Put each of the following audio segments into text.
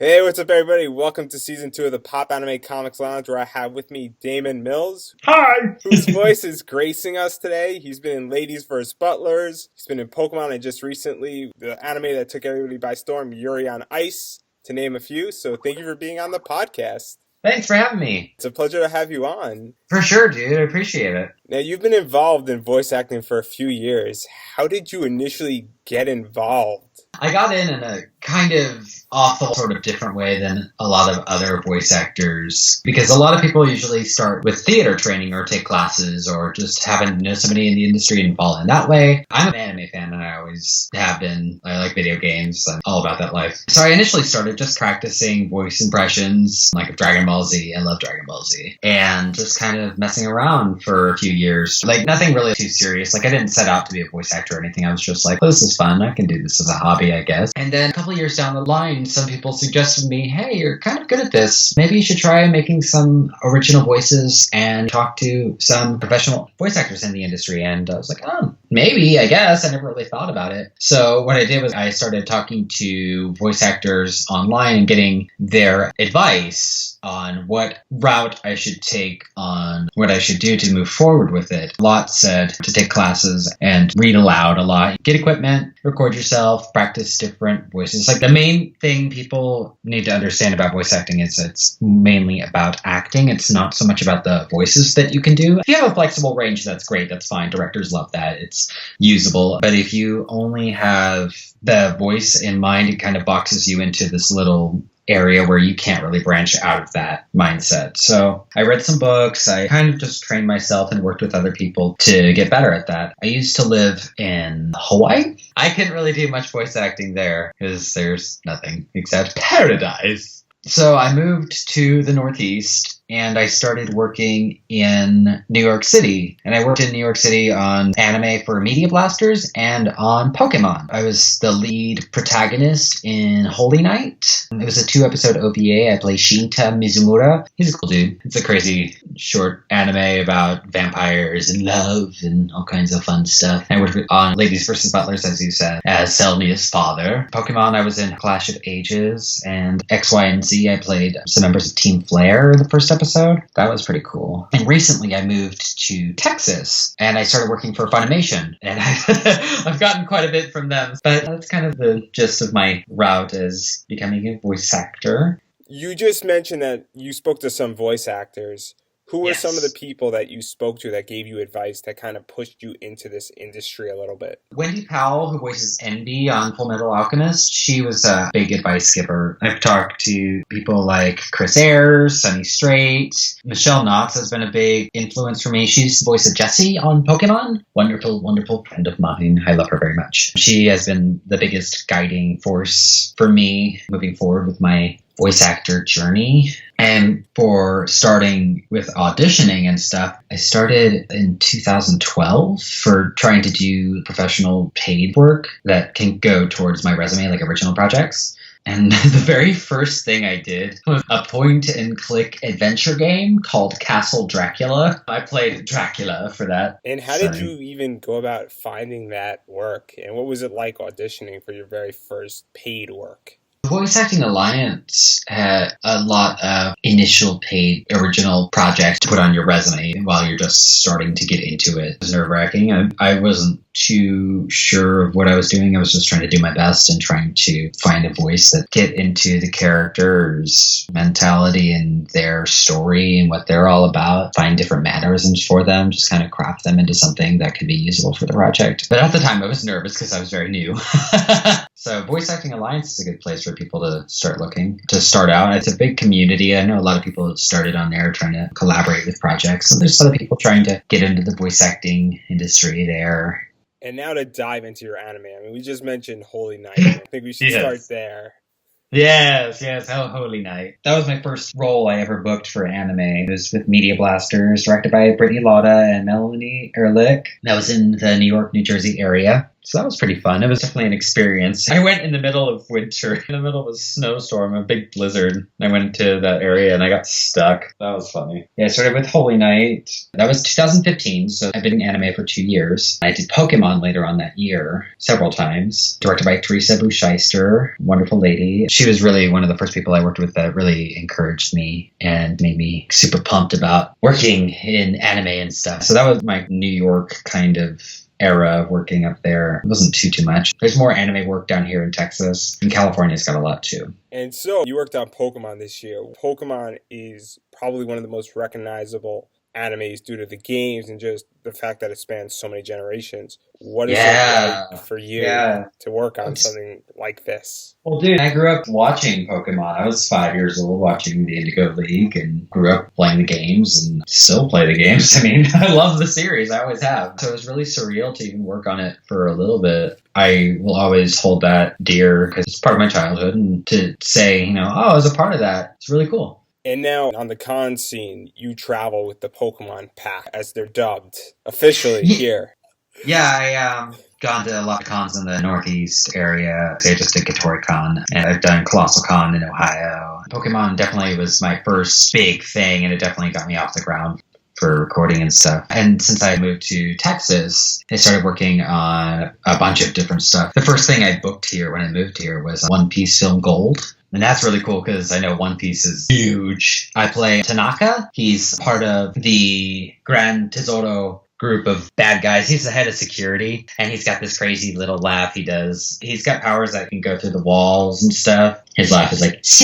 Hey, what's up, everybody? Welcome to season 2 of the Popanimecomics Lounge, where I have with me Daman Mills, Hi! whose voice is gracing us today. He's been in Ladies vs. Butlers, he's been in Pokemon, and just recently, the anime that took everybody by storm, Yuri on Ice, to name a few. So thank you for being on the podcast. Thanks for having me. It's a pleasure to have you on. For sure, dude. I appreciate it. Now, you've been involved in voice acting for a few years. How did you initially get involved? I got in a kind of awful sort of different way than a lot of other voice actors, because a lot of people usually start with theater training or take classes or just happen to know somebody in the industry and fall in that way. I'm an anime fan and I always have been. I like video games. I'm all about that life. So I initially started just practicing voice impressions, like of Dragon Ball Z. I love Dragon Ball Z. And just kind of messing around for a few years. Like nothing really too serious. Like I didn't set out to be a voice actor or anything. I was just like, oh, this is fun. I can do this as a hobby, I guess. And then a couple of years down the line, some people suggested to me, hey, you're kind of good at this. Maybe you should try making some original voices and talk to some professional voice actors in the industry. And I was like, oh, maybe, I guess. I never really thought about it. So what I did was I started talking to voice actors online and getting their advice on what route I should take, on what I should do to move forward with it. A lot said to take classes and read aloud a lot. Get equipment, record yourself, practice different voices. Like the main thing people need to understand about voice acting is it's mainly about acting. It's not so much about the voices that you can do. If you have a flexible range, that's great. That's fine. Directors love that. It's usable. But if you only have the voice in mind, it kind of boxes you into this little area where you can't really branch out of that mindset. So I read some books. I kind of just trained myself and worked with other people to get better at that. I used to live in Hawaii. I couldn't really do much voice acting there because there's nothing except paradise. So I moved to the Northeast and I started working in New York City. And I worked in New York City on anime for Media Blasters and on Pokemon. I was the lead protagonist in Holy Night. It was a 2-episode OVA. I play Shinta Mizumura. He's a cool dude. It's a crazy short anime about vampires and love and all kinds of fun stuff. I worked on Ladies vs. Butlers, as you said, as Selmia's father. Pokemon, I was in Clash of Ages. And X, Y, and Z, I played some members of Team Flare in the first episode. That was pretty cool. And recently I moved to Texas and I started working for Funimation. And I've gotten quite a bit from them. But that's kind of the gist of my route as becoming a voice actor. You just mentioned that you spoke to some voice actors. Who were some of the people that you spoke to that gave you advice that kind of pushed you into this industry a little bit? Wendy Powell, who voices Envy on Full Metal Alchemist, she was a big advice giver. I've talked to people like Chris Ayres, Sunny Strait. Michelle Knotts has been a big influence for me. She's the voice of Jessie on Pokemon. Wonderful, wonderful friend of mine. I love her very much. She has been the biggest guiding force for me moving forward with my voice actor journey. And for starting with auditioning and stuff, I started in 2012 for trying to do professional paid work that can go towards my resume, like original projects. And the very first thing I did was a point-and-click adventure game called Castle Dracula. I played Dracula for that. And how did you even go about finding that work? And what was it like auditioning for your very first paid work? Voice Acting Alliance had a lot of initial paid original projects to put on your resume while you're just starting to get into it. It was nerve-wracking. I wasn't too sure of what I was doing. I was just trying to do my best and trying to find a voice that get into the character's mentality and their story and what they're all about, find different mannerisms for them, just kind of craft them into something that could be usable for the project. But at the time I was nervous because I was very new. So Voice Acting Alliance is a good place for people to start looking, to start out. It's a big community. I know a lot of people have started on there trying to collaborate with projects. And there's other people trying to get into the voice acting industry there. And now to dive into your anime. I mean, we just mentioned Holy Night. I think we should start there. Yes, Holy Night. That was my first role I ever booked for anime. It was with Media Blasters, directed by Brittany Lauda and Melanie Ehrlich. That was in the New York, New Jersey area. So that was pretty fun. It was definitely an experience. I went in the middle of winter, in the middle of a snowstorm, a big blizzard. I went into that area and I got stuck. That was funny. Yeah, I started with Holy Knight. That was 2015, so I've been in anime for 2 years. I did Pokemon later on that year, several times. Directed by Teresa Bucheister, wonderful lady. She was really one of the first people I worked with that really encouraged me and made me super pumped about working in anime and stuff. So that was my New York kind of era of working up there. It wasn't too much. There's more anime work down here in Texas. And California's got a lot too. And so you worked on Pokemon this year. Pokemon is probably one of the most recognizable animes due to the games and just the fact that it spans so many generations. What is it like for you to work on something like this? Well, dude, I grew up watching Pokemon. I was 5 years old watching the Indigo League and grew up playing the games and still play the games. I mean, I love the series. I always have. So it was really surreal to even work on it for a little bit. I will always hold that dear because it's part of my childhood. And to say, oh, I was a part of that, it's really cool. And now on the con scene, you travel with the Pokemon Pack, as they're dubbed officially here. Yeah, I gone to a lot of cons in the Northeast area. I just did KatoriCon, and I've done Colossal Con in Ohio. Pokemon definitely was my first big thing, and it definitely got me off the ground for recording and stuff. And since I moved to Texas, I started working on a bunch of different stuff. The first thing I booked here when I moved here was One Piece Film Gold. And that's really cool because I know One Piece is huge. I play Tanaka. He's part of the Grand Tesoro group of bad guys. He's the head of security, and he's got this crazy little laugh he does. He's got powers that can go through the walls and stuff. His laugh is like... It's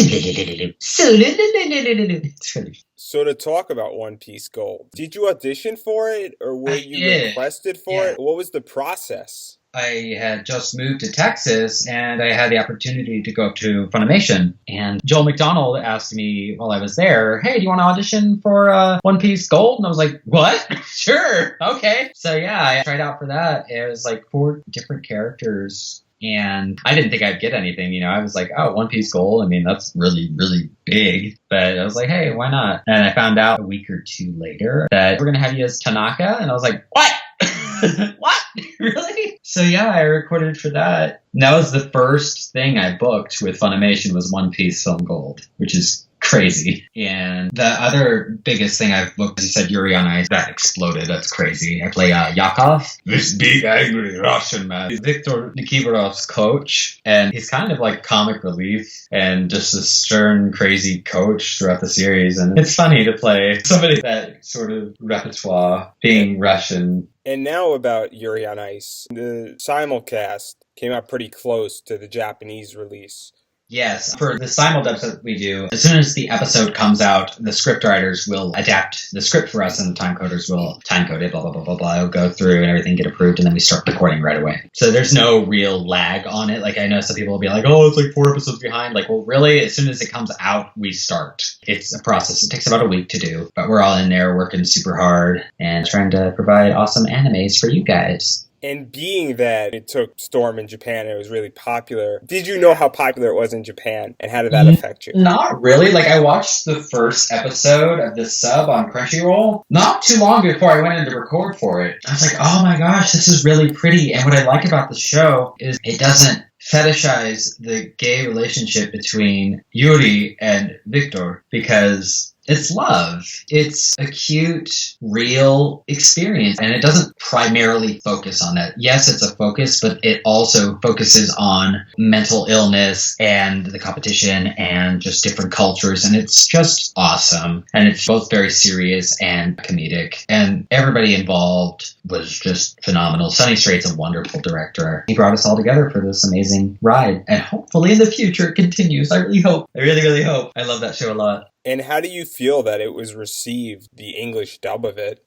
really... So to talk about One Piece Gold, did you audition for it, or were you requested for it? What was the process? I had just moved to Texas, and I had the opportunity to go up to Funimation. And Joel McDonald asked me while I was there, hey, do you want to audition for One Piece Gold? And I was like, what? Sure, okay. So yeah, I tried out for that. It was like 4 different characters. And I didn't think I'd get anything, I was like, oh, One Piece Gold. I mean, that's really, really big. But I was like, hey, why not? And I found out a week or 2 later that we're going to have you as Tanaka. And I was like, what? What? Really? So yeah, I recorded for that. And that was the first thing I booked with Funimation was One Piece Film Gold, which is crazy. And the other biggest thing I've booked, as you said, Yuri on Ice, that exploded. That's crazy. I play Yakov, this big angry Russian man. He's Viktor Nikiforov's coach, and he's kind of like comic relief and just a stern, crazy coach throughout the series. And it's funny to play somebody that sort of repertoire, being Russian. And now about Yuri on Ice. The simulcast came out pretty close to the Japanese release. Yes, for the simuldubs that we do, as soon as the episode comes out, the script writers will adapt the script for us and the time coders will time code it, blah, blah, blah, blah, blah. It'll go through and everything get approved, and then we start recording right away. So there's no real lag on it. Like I know some people will be like, oh, it's like 4 episodes behind. Like, well, really, as soon as it comes out, we start. It's a process. It takes about a week to do, but we're all in there working super hard and trying to provide awesome animes for you guys. And being that it took Storm in Japan and it was really popular, did you know how popular it was in Japan, and how did that affect you? Not really. Like, I watched the first episode of the sub on Crunchyroll not too long before I went in to record for it. I was like, oh my gosh, this is really pretty. And what I like about the show is it doesn't fetishize the gay relationship between Yuri and Victor, because it's love. It's a cute, real experience. And it doesn't primarily focus on that. Yes, it's a focus, but it also focuses on mental illness and the competition and just different cultures. And it's just awesome. And it's both very serious and comedic. And everybody involved was just phenomenal. Sonny Strait's a wonderful director. He brought us all together for this amazing ride. And hopefully in the future it continues. I really hope. I really, really hope. I love that show a lot. And how do you feel that it was received, the English dub of it?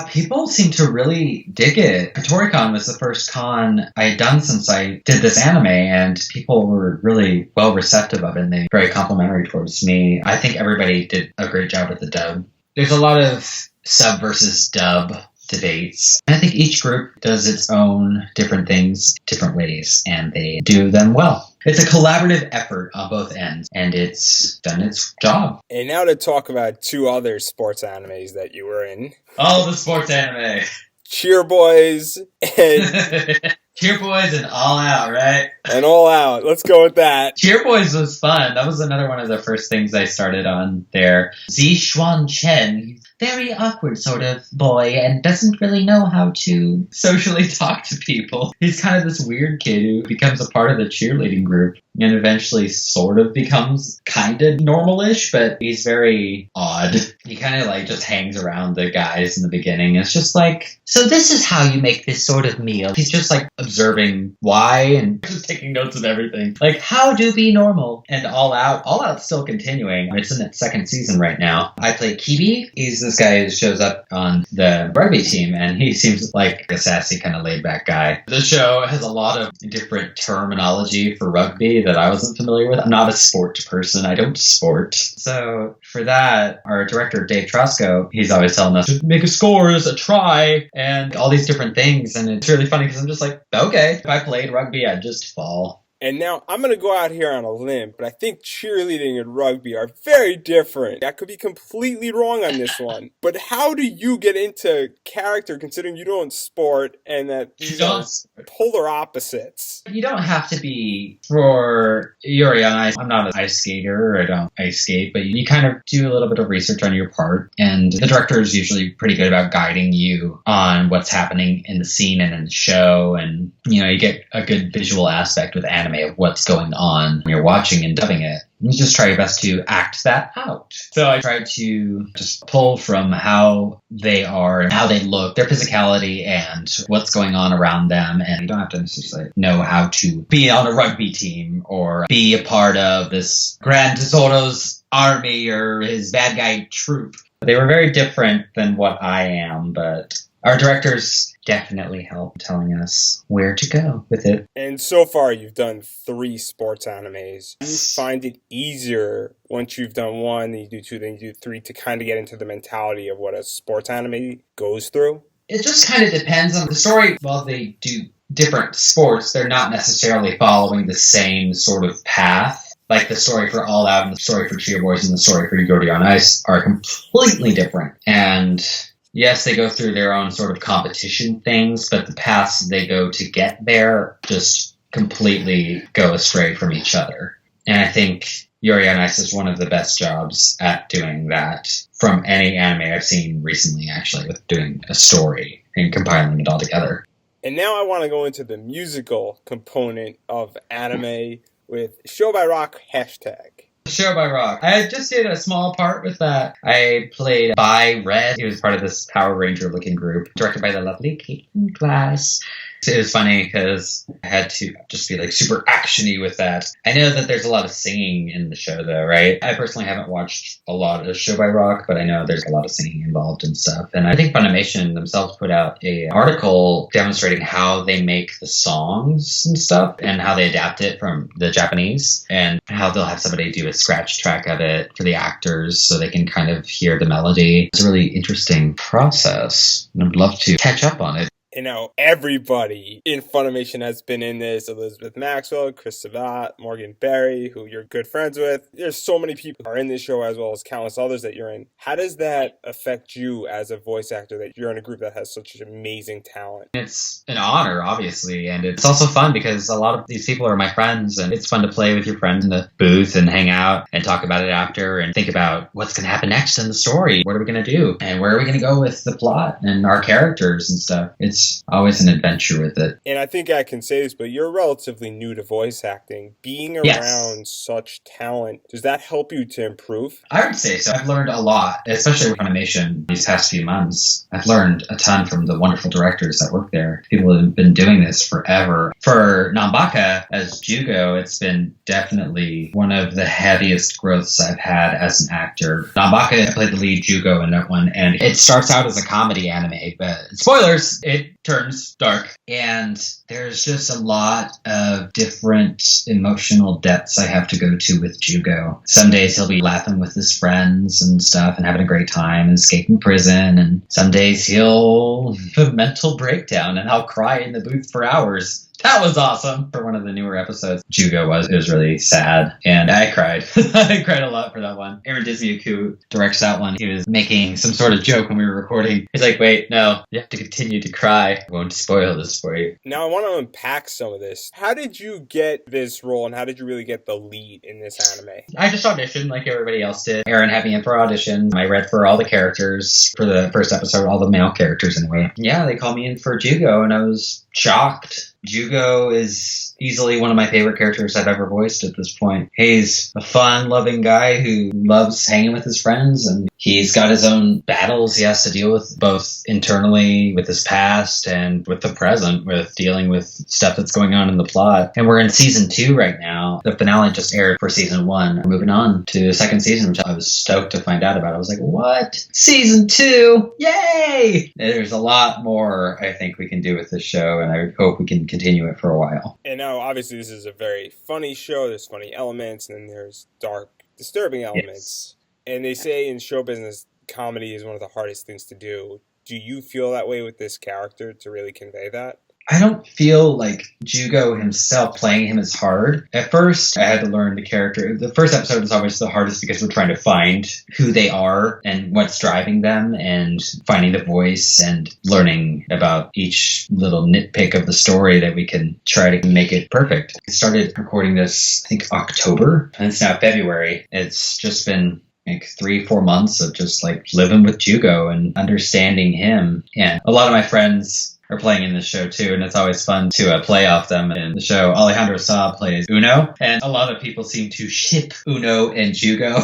People seem to really dig it. KatoriCon was the first con I had done since I did this anime, and people were really well receptive of it, and they were very complimentary towards me. I think everybody did a great job with the dub. There's a lot of sub versus dub debates. And I think each group does its own different things, different ways, and they do them well. It's a collaborative effort on both ends, and it's done its job. And now to talk about 2 other sports animes that you were in. All the sports anime. Cheer Boys and Cheer Boys and All Out, right? And All Out. Let's go with that. Cheer Boys was fun. That was another one of the first things I started on there. Xuan Chen, very awkward sort of boy and doesn't really know how to socially talk to people. He's kind of this weird kid who becomes a part of the cheerleading group and eventually sort of becomes kind of normal-ish, but he's very odd. He kind of like just hangs around the guys in the beginning. It's just like, so this is how you make this sort of meal. He's just like observing why and just taking notes of everything. Like, how to be normal. And All Out. All Out's still continuing. It's in its second season right now. I play Kibi. He's this guy who shows up on the rugby team, and he seems like a sassy, kind of laid-back guy. The show has a lot of different terminology for rugby that I wasn't familiar with. I'm not a sport person. I don't sport. So for that, our director, Dave Trosco, he's always telling us to make a score is a try and all these different things. And it's really funny because I'm just like, okay, if I played rugby, I'd just fall. And now I'm going to go out here on a limb, but I think cheerleading and rugby are very different. I could be completely wrong on this one. But how do you get into character considering you don't sport and that these are polar opposites? You don't have to be for Yuri on Ice. I'm not an ice skater. I don't ice skate, but you kind of do a little bit of research on your part. And the director is usually pretty good about guiding you on what's happening in the scene and in the show. And, you know, you get a good visual aspect with anime of what's going on when you're watching and dubbing it. You just try your best to act that out. So I try to just pull from how they are and how they look, their physicality and what's going on around them. And you don't have to necessarily know how to be on a rugby team or be a part of this Grand Tesoro's army or his bad guy troop. They were very different than what I am, but our directors definitely help telling us where to go with it. And so far, you've done 3 sports animes. Do you find it easier once you've done 1, then you do 2, then you do 3 to kind of get into the mentality of what a sports anime goes through? It just kind of depends on the story. While they do different sports, they're not necessarily following the same sort of path. Like the story for All Out and the story for Cheer Boys and the story for Yuri on Ice are completely different. And yes, they go through their own sort of competition things, but the paths they go to get there just completely go astray from each other. And I think Yuri on Ice is one of the best jobs at doing that from any anime I've seen recently, actually, with doing a story and compiling it all together. And now I want to go into the musical component of anime with Show by Rock hashtag. Show by Rock. I just did a small part with that. I played By Red. He was part of this Power Ranger looking group, directed by the lovely Caitlin Glass. It was funny because I had to just be like super actiony with that. I know that there's a lot of singing in the show though, right? I personally haven't watched a lot of Show by Rock, but I know there's a lot of singing involved and stuff. And I think Funimation themselves put out an article demonstrating how they make the songs and stuff and how they adapt it from the Japanese and how they'll have somebody do a scratch track of it for the actors so they can kind of hear the melody. It's a really interesting process and I'd love to catch up on it. You know, everybody in Funimation has been in this. Elizabeth Maxwell, Chris Sabat, Morgan Berry, who you're good friends with. There's so many people who are in this show as well as countless others that you're in. How does that affect you as a voice actor that you're in a group that has such amazing talent? It's an honor, obviously, and it's also fun because a lot of these people are my friends, and it's fun to play with your friends in the booth and hang out and talk about it after and think about what's going to happen next in the story. What are we going to do? And where are we going to go with the plot and our characters and stuff? It's always an adventure with it. And I think I can say this, but you're relatively new to voice acting. Being around such talent, does that help you to improve? I would say so. I've learned a lot, especially with animation these past few months. I've learned a ton from the wonderful directors that work there. People have been doing this forever. For Nambaka as Jugo, it's been definitely one of the heaviest growths I've had as an actor. Nambaka played the lead Jugo in that one, and it starts out as a comedy anime, but spoilers, it turns dark. And there's just a lot of different emotional depths I have to go to with Jugo. Some days he'll be laughing with his friends and stuff and having a great time and escaping prison. And some days he'll have a mental breakdown and I'll cry in the booth for hours That was awesome. For one of the newer episodes, it was really sad. And I cried. I cried a lot for that one. Aaron Dismuke, who directs that one, he was making some sort of joke when we were recording. He's like, wait, no, you have to continue to cry. I won't spoil this for you. Now I want to unpack some of this. How did you get this role and how did you really get the lead in this anime? I just auditioned like everybody else did. Aaron had me in for audition. I read for all the characters for the first episode, all the male characters anyway. Yeah, they called me in for Jugo and I was shocked. Jugo is easily one of my favorite characters I've ever voiced at this point. He's a fun, loving guy who loves hanging with his friends, and he's got his own battles he has to deal with, both internally with his past and with the present, with dealing with stuff that's going on in the plot. And we're in season 2 right now. The finale just aired for season 1. We're moving on to the second season, which I was stoked to find out about. I was like, what? Season 2? Yay! There's a lot more I think we can do with this show, and I hope we can continue it for a while. And now, obviously, this is a very funny show. There's funny elements, and then there's dark, disturbing elements. Yes. And they say in show business, comedy is one of the hardest things to do. Do you feel that way with this character to really convey that? I don't feel like Jugo himself playing him is hard. At first, I had to learn the character. The first episode is always the hardest because we're trying to find who they are and what's driving them and finding the voice and learning about each little nitpick of the story that we can try to make it perfect. I started recording this, I think, October, and it's now February. It's just been like 3-4 months of just like living with Jugo and understanding him. And a lot of my friends are playing in this show too, and it's always fun to play off them. In the show, Alejandro Sa plays Uno, and a lot of people seem to ship Uno and Jugo.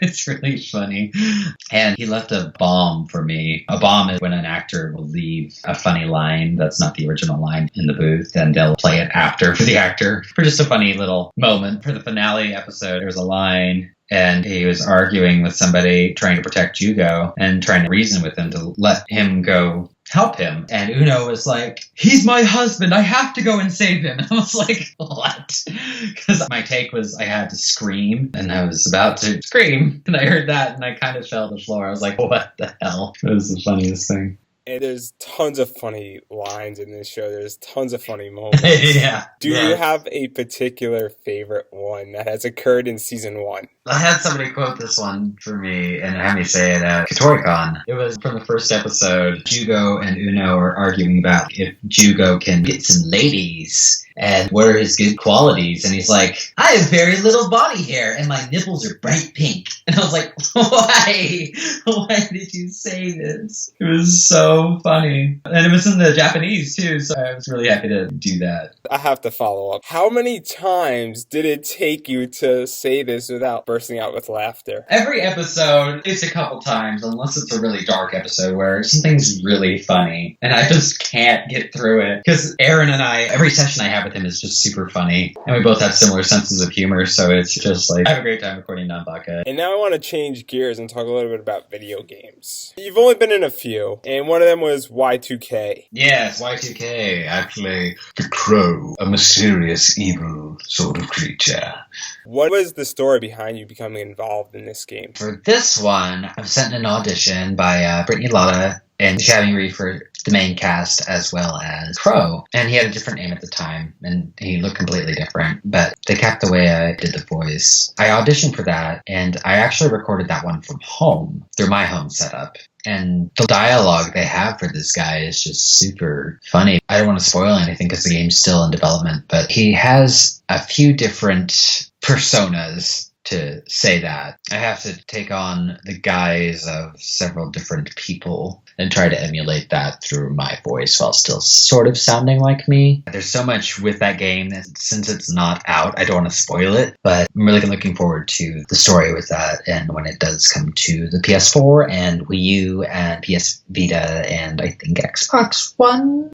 It's really funny. And he left a bomb for me. A bomb is when an actor will leave a funny line that's not the original line in the booth, and they'll play it after for the actor for just a funny little moment. For the finale episode, there was a line and he was arguing with somebody trying to protect Jugo and trying to reason with him to let him go help him. And Uno was like, he's my husband. I have to go and save him. And I was like, what? Because my take was I had to scream, and I was about to scream. And I heard that, and I kind of fell to the floor. I was like, what the hell? It was the funniest thing. And there's tons of funny lines in this show. There's tons of funny moments. Yeah. Do you have a particular favorite one that has occurred in season 1? I had somebody quote this one for me and have me say it at KatoriCon. It was from the first episode. Jugo and Uno are arguing about if Jugo can get some ladies and what are his good qualities. And he's like, I have very little body hair and my nipples are bright pink. And I was like, why? Why did you say this? It was so funny. And it was in the Japanese too, so I was really happy to do that. I have to follow up. How many times did it take you to say this without bursting out with laughter? Every episode, it's a couple times, unless it's a really dark episode where something's really funny, and I just can't get through it. Because Aaron and I, every session I have with him is just super funny, and we both have similar senses of humor, so it's just like, I have a great time recording Nanbaka. And now I want to change gears and talk a little bit about video games. You've only been in a few, and one of them was Y2K. Yes, Y2K. I play the Crow, a mysterious, evil sort of creature. What was the story behind you becoming involved in this game? For this one, I was sent an audition by Brittany Lotta and Shabby Reed for the main cast as well as Crow. And he had a different name at the time, and he looked completely different, but they kept the way I did the voice. I auditioned for that, and I actually recorded that one from home, through my home setup. And the dialogue they have for this guy is just super funny. I don't want to spoil anything because the game's still in development, but he has a few different personas to say that. I have to take on the guise of several different people and try to emulate that through my voice while still sort of sounding like me. There's so much with that game that since it's not out, I don't want to spoil it, but I'm really looking forward to the story with that and when it does come to the PS4 and Wii U and PS Vita and I think Xbox One.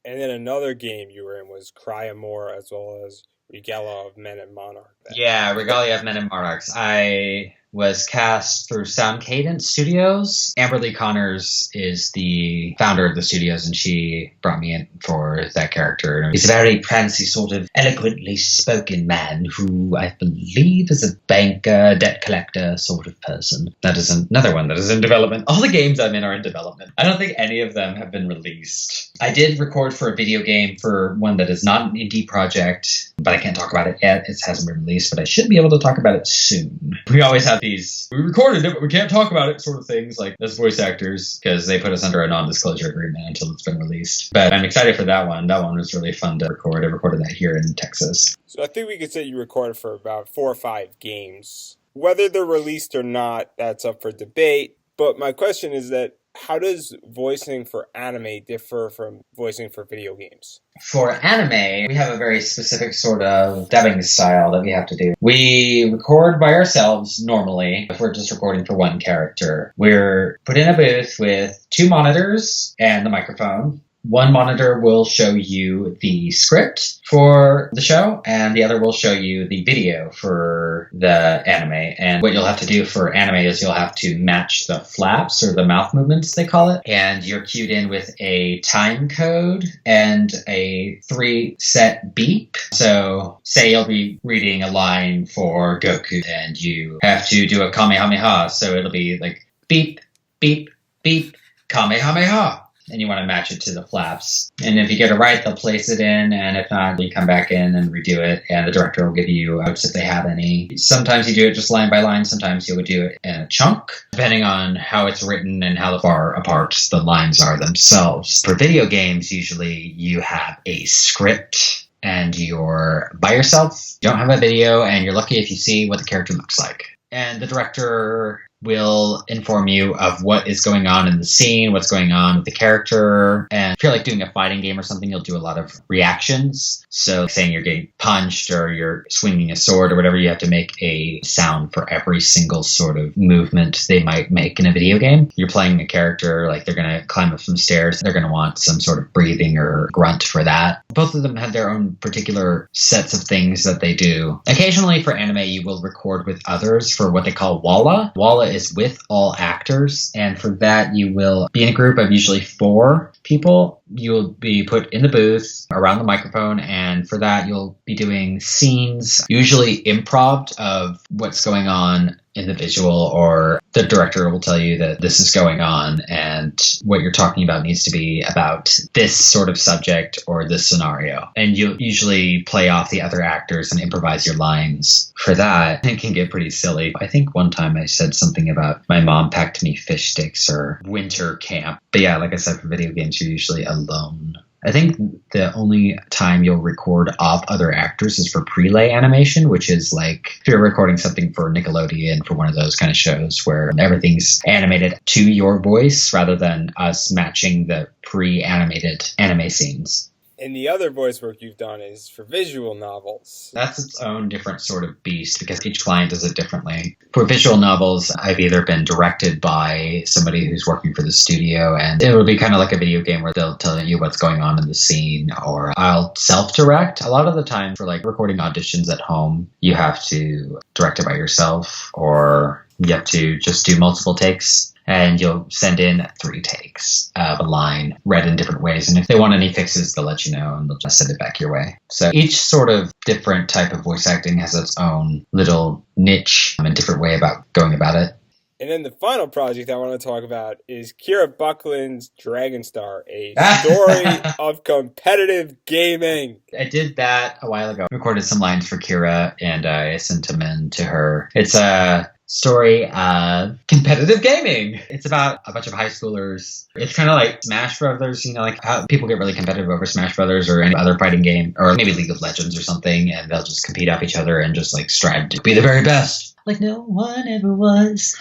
And then another game you were in was Cry Amore as well as Regalia of Men and Monarchs. Yeah, Regalia of Men and Monarchs. I was cast through Sound Cadence Studios. Amber Lee Connors is the founder of the studios, and she brought me in for that character. He's a very prancy, sort of eloquently spoken man who I believe is a banker, debt collector sort of person. That is another one that is in development. All the games I'm in are in development. I don't think any of them have been released. I did record for a video game for one that is not an indie project, but I can't talk about it yet. It hasn't been released, but I should be able to talk about it soon. We always have these, we recorded it, but we can't talk about it sort of things, like as voice actors, because they put us under a non-disclosure agreement until it's been released. But I'm excited for that one. That one was really fun to record. I recorded that here in Texas. So I think we could say you recorded for about 4 or 5 games. Whether they're released or not, that's up for debate. But my question is that, how does voicing for anime differ from voicing for video games? For anime, we have a very specific sort of dubbing style that we have to do. We record by ourselves normally if we're just recording for one character. We're put in a booth with 2 monitors and the microphone. One monitor will show you the script for the show, and the other will show you the video for the anime. And what you'll have to do for anime is you'll have to match the flaps, or the mouth movements they call it, and you're cued in with a time code and a 3-set beep. So say you'll be reading a line for Goku, and you have to do a Kamehameha, so it'll be like beep, beep, beep, Kamehameha. And you want to match it to the flaps. And if you get it right, they'll place it in, and if not, you come back in and redo it, and the director will give you outs if they have any. Sometimes you do it just line by line, sometimes you would do it in a chunk, depending on how it's written and how far apart the lines are themselves. For video games, usually you have a script, and you're by yourself, you don't have a video, and you're lucky if you see what the character looks like. And the director will inform you of what is going on in the scene, what's going on with the character. And if you're like doing a fighting game or something, you'll do a lot of reactions. So saying you're getting punched or you're swinging a sword or whatever, you have to make a sound for every single sort of movement they might make in a video game. You're playing a character, like they're going to climb up some stairs. They're going to want some sort of breathing or grunt for that. Both of them have their own particular sets of things that they do. Occasionally for anime, you will record with others for what they call walla. Walla is with all actors, and for that you will be in a group of usually 4 people. You'll be put in the booth around the microphone, and for that you'll be doing scenes, usually improv, of what's going on in the visual, or the director will tell you that this is going on and what you're talking about needs to be about this sort of subject or this scenario. And you'll usually play off the other actors and improvise your lines. For that, it can get pretty silly. I think one time I said something about my mom packed me fish sticks or winter camp. But yeah, like I said, for video games, you're usually alone. I think the only time you'll record off other actors is for prelay animation, which is like if you're recording something for Nickelodeon, for one of those kind of shows where everything's animated to your voice rather than us matching the pre-animated anime scenes. And the other voice work you've done is for visual novels. That's its own different sort of beast because each client does it differently. For visual novels, I've either been directed by somebody who's working for the studio, and it will be kind of like a video game where they'll tell you what's going on in the scene, or I'll self-direct. A lot of the time for like recording auditions at home, you have to direct it by yourself, or you have to just do multiple takes. And you'll send in 3 takes of a line read in different ways. And if they want any fixes, they'll let you know and they'll just send it back your way. So each sort of different type of voice acting has its own little niche and different way about going about it. And then the final project I want to talk about is Kira Buckland's Dragon Star, a story of competitive gaming. I did that a while ago. I recorded some lines for Kira and I sent them in to her. It's a story of competitive gaming. It's about a bunch of high schoolers. It's kind of like Smash Brothers, you know, like how people get really competitive over Smash Brothers or any other fighting game, or maybe League of Legends or something, and they'll just compete off each other and just like strive to be the very best. Like no one ever was.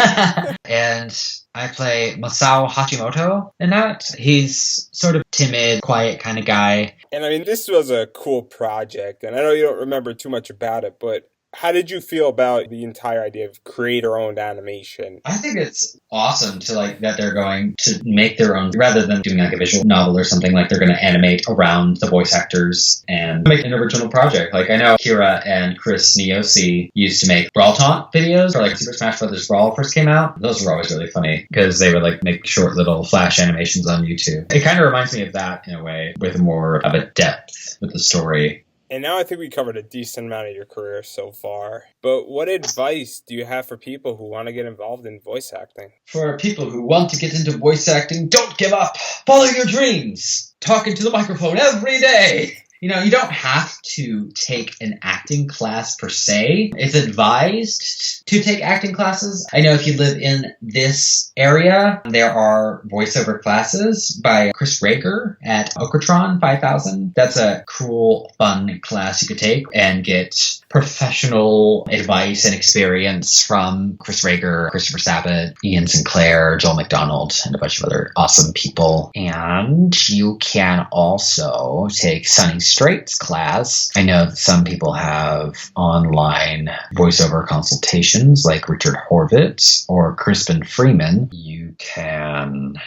And I play Masao Hachimoto in that. He's sort of timid, quiet kind of guy. And I mean, this was a cool project, and I know you don't remember too much about it, but How did you feel about the entire idea of creator-owned animation? I think it's awesome to like that they're going to make their own rather than doing like a visual novel or something. Like they're going to animate around the voice actors and make an original project. Like I know Kira and Chris Niosi used to make Brawl Taunt videos, or like Super Smash Brothers Brawl first came out. Those were always really funny because they would like make short little flash animations on YouTube. It kind of reminds me of that in a way, with more of a depth with the story. And now I think we covered a decent amount of your career so far. But what advice do you have for people who want to get involved in voice acting? For people who want to get into voice acting, don't give up. Follow your dreams. Talk into the microphone every day. You know, you don't have to take an acting class per se. It's advised to take acting classes. I know if you live in this area, there are voiceover classes by Chris Rager at Okratron 5000. That's a cool, fun class you could take and get professional advice and experience from Chris Rager, Christopher Sabat, Ian Sinclair, Joel McDonald, and a bunch of other awesome people. And you can also take Sunny Straight's class. I know that some people have online voiceover consultations like Richard Horvitz or Crispin Freeman. You can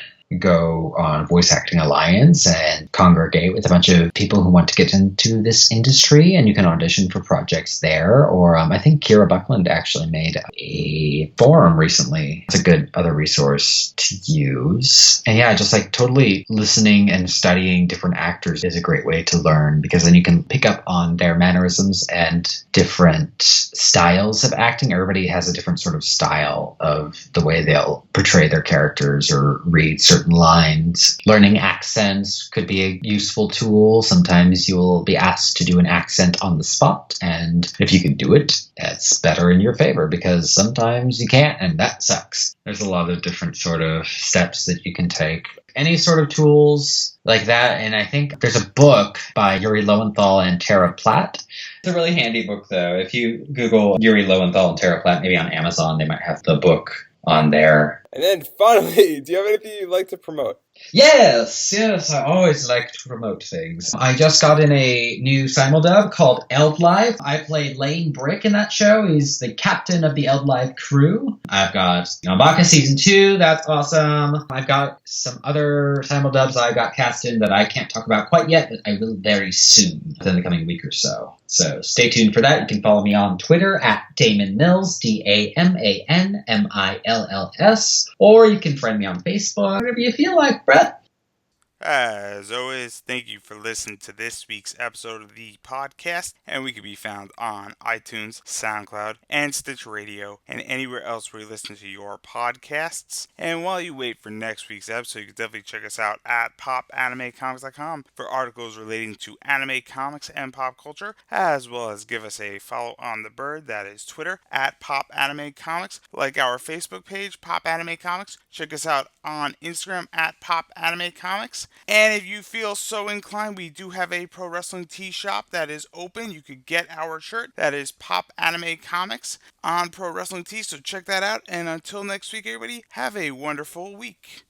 go on Voice Acting Alliance and congregate with a bunch of people who want to get into this industry, and you can audition for projects there. Or I think Kira Buckland actually made a forum recently. It's a good other resource to use. And yeah, just like totally listening and studying different actors is a great way to learn, because then you can pick up on their mannerisms and different styles of acting. Everybody has a different sort of style of the way they'll portray their characters or read certain lines. Learning accents could be a useful tool. Sometimes you'll be asked to do an accent on the spot, and if you can do it, that's better in your favor, because sometimes you can't, and that sucks. There's a lot of different sort of steps that you can take. Any sort of tools like that, and I think there's a book by Yuri Lowenthal and Tara Platt. It's a really handy book, though. If you Google Yuri Lowenthal and Tara Platt, maybe on Amazon, they might have the book on there. And then finally, do you have anything you'd like to promote? Yes, I always like to promote things. I just got in a new simuldub called Eld Live. I played Lane Brick in that show. He's the captain of the Eld Live crew. I've got Baka Season 2, that's awesome. I've got some other simuldubs I got cast in that I can't talk about quite yet, but I will very soon, within the coming week or so. So stay tuned for that. You can follow me on Twitter at Daman Mills, DamanMills, or you can friend me on Facebook, whatever you feel like, Brett. As always, thank you for listening to this week's episode of the podcast, and we can be found on iTunes, SoundCloud, and Stitch Radio, and anywhere else where you listen to your podcasts. And while you wait for next week's episode, you can definitely check us out at popanimecomics.com for articles relating to anime, comics, and pop culture, as well as give us a follow on the bird, that is Twitter, at popanimecomics, like our Facebook page, Pop Anime Comics. Check us out on Instagram at popanimecomics. And if you feel so inclined, we do have a pro wrestling tee shop that is open. You could get our shirt. That is Pop Anime Comics on Pro Wrestling Tee. So check that out. And until next week, everybody, have a wonderful week.